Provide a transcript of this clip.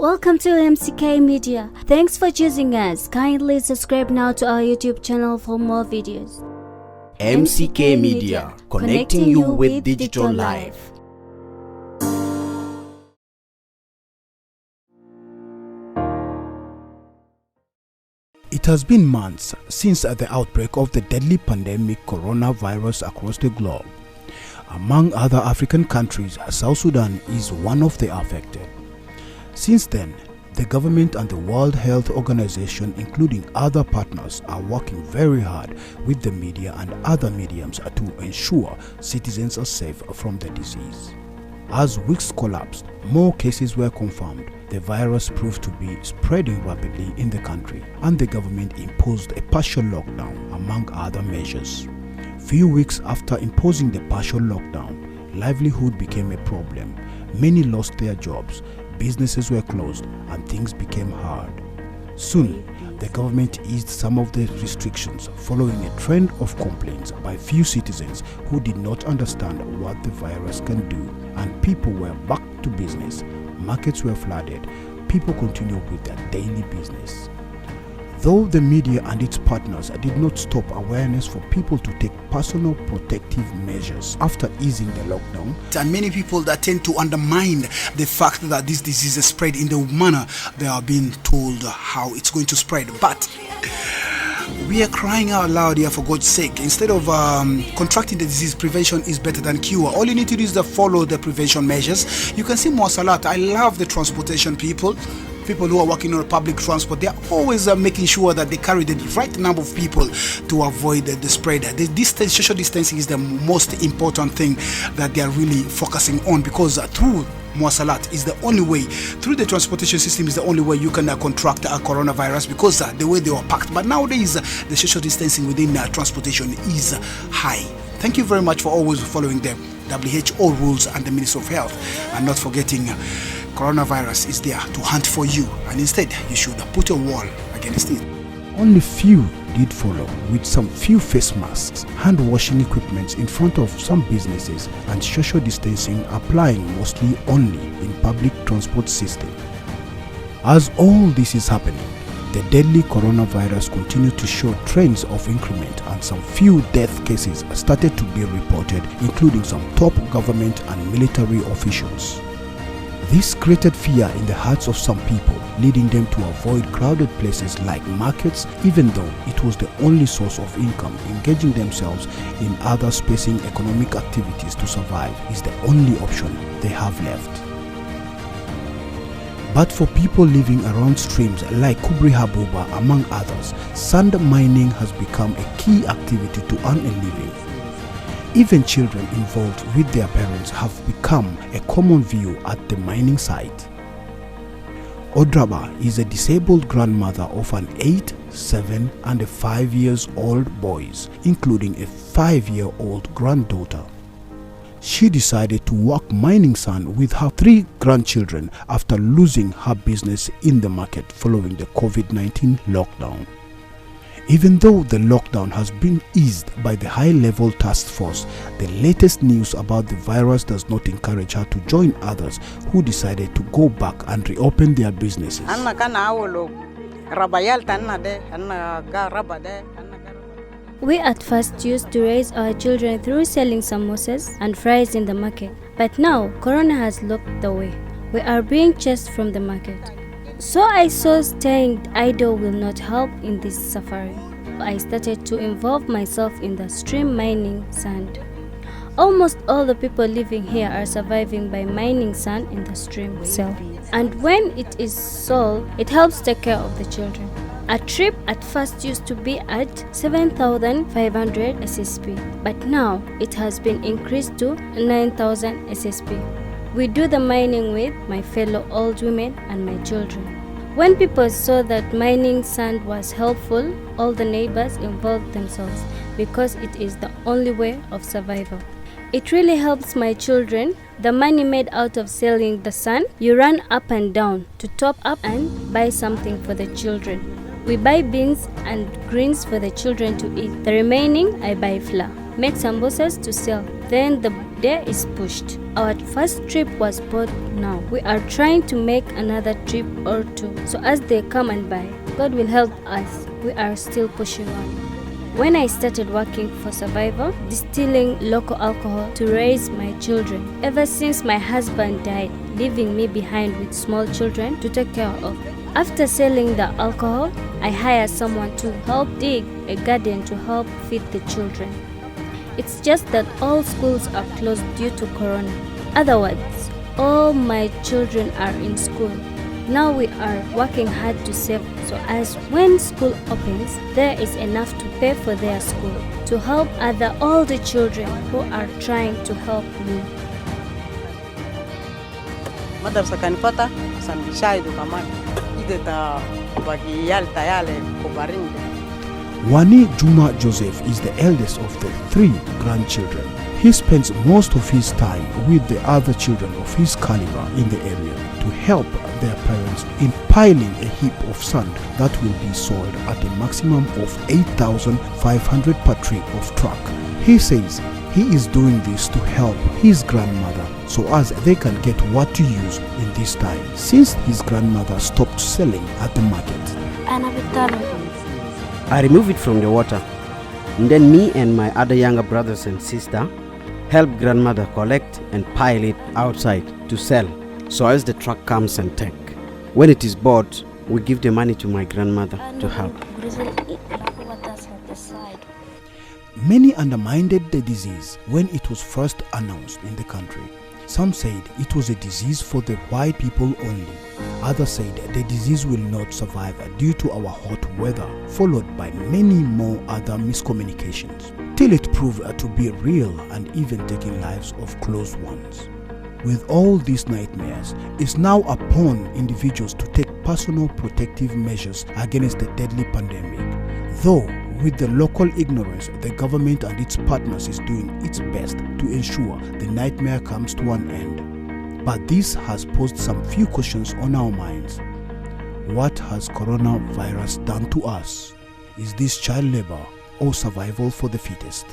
Welcome to MCK Media. Thanks for choosing us. Kindly subscribe now to our YouTube channel for more videos. MCK Media, connecting you with digital life. It has been months since the outbreak of the deadly pandemic coronavirus across the globe. Among other African countries, South Sudan is one of the affected. Since then, the government and the World Health Organization, including other partners, are working very hard with the media and other mediums to ensure citizens are safe from the disease. As weeks collapsed, more cases were confirmed. The virus proved to be spreading rapidly in the country, and the government imposed a partial lockdown, among other measures. Few weeks after imposing the partial lockdown, livelihood became a problem. Many lost their jobs, businesses were closed, and things became hard. Soon, the government eased some of the restrictions following a trend of complaints by few citizens who did not understand what the virus can do, and people were back to business. Markets were flooded. People continued with their daily business. Though the media and its partners did not stop awareness for people to take personal protective measures after easing the lockdown, and many people that tend to undermine the fact that this disease is spread in the manner they are being told how it's going to spread. But we are crying out loud here, for God's sake. Instead of contracting the disease, prevention is better than cure. All you need to do is to follow the prevention measures. You can see Mwasalat. I love the transportation people who are working on public transport. They are always making sure that they carry the right number of people to avoid the spread. The distance, social distancing is the most important thing that they are really focusing on, because through Mwasalat is the only way, through the transportation system is the only way you can contract a coronavirus, because the way they were packed. But nowadays, the social distancing within transportation is high. Thank you very much for always following the WHO rules and the Ministry of Health, and not forgetting coronavirus is there to hunt for you, and instead you should put a wall against it. Only few did follow, with some few face masks, hand washing equipment in front of some businesses, and social distancing applying mostly only in public transport system. As all this is happening, the deadly coronavirus continued to show trends of increment, and some few death cases started to be reported, including some top government and military officials. This created fear in the hearts of some people, leading them to avoid crowded places like markets, even though it was the only source of income. Engaging themselves in other spacing economic activities to survive is the only option they have left. But for people living around streams like Kubri Habuba, among others, sand mining has become a key activity to earn a living. Even children involved with their parents have become a common view at the mining site. Odraba is a disabled grandmother of an 8, 7 and a 5-year-old boys, including a 5-year-old granddaughter. She decided to work mining sand with her 3 grandchildren after losing her business in the market following the COVID-19 lockdown. Even though the lockdown has been eased by the high-level task force, the latest news about the virus does not encourage her to join others who decided to go back and reopen their businesses. We at first used to raise our children through selling samosas and fries in the market, but now Corona has locked the way. We are being chased from the market. So I saw staying idle will not help in this safari. I started to involve myself in the stream mining sand. Almost all the people living here are surviving by mining sand in the stream itself. And when it is sold, it helps take care of the children. A trip at first used to be at 7,500 SSP, but now it has been increased to 9,000 SSP. We do the mining with my fellow old women and my children. When people saw that mining sand was helpful, all the neighbors involved themselves, because it is the only way of survival. It really helps my children. The money made out of selling the sand, you run up and down to top up and buy something for the children. We buy beans and greens for the children to eat. The remaining, I buy flour. make samosas to sell. Then the day is pushed. Our first trip was bought now. We are trying to make another trip or two. So as they come and buy, God will help us. We are still pushing on. When I started working for survival, distilling local alcohol to raise my children, ever since my husband died, leaving me behind with small children to take care of. After selling the alcohol, I hired someone to help dig a garden to help feed the children. It's just that all schools are closed due to Corona. Otherwise, all my children are in school. Now we are working hard to save so as when school opens, there is enough to pay for their school, to help all the children who are trying to help me. Madrasa kanipata sanishaidu kamani ideta bagiyal tayale kubarinde. Wani Juma Joseph is the eldest of the 3 grandchildren. He spends most of his time with the other children of his caliber in the area to help their parents in piling a heap of sand that will be sold at a maximum of 8,500 per trip of truck. He says he is doing this to help his grandmother so as they can get what to use in this time since his grandmother stopped selling at the market. I remove it from the water, and then me and my other younger brothers and sister help grandmother collect and pile it outside to sell so as the truck comes and take. When it is bought, we give the money to my grandmother to help. Many undermined the disease when it was first announced in the country. Some said it was a disease for the white people only. Others said the disease will not survive due to our hot weather, followed by many more other miscommunications, till it proved to be real and even taking lives of close ones. With all these nightmares, it's now upon individuals to take personal protective measures against the deadly pandemic. Though, with the local ignorance, the government and its partners is doing its best to ensure the nightmare comes to an end. But this has posed some few questions on our minds. What has coronavirus done to us? Is this child labor or survival for the fittest?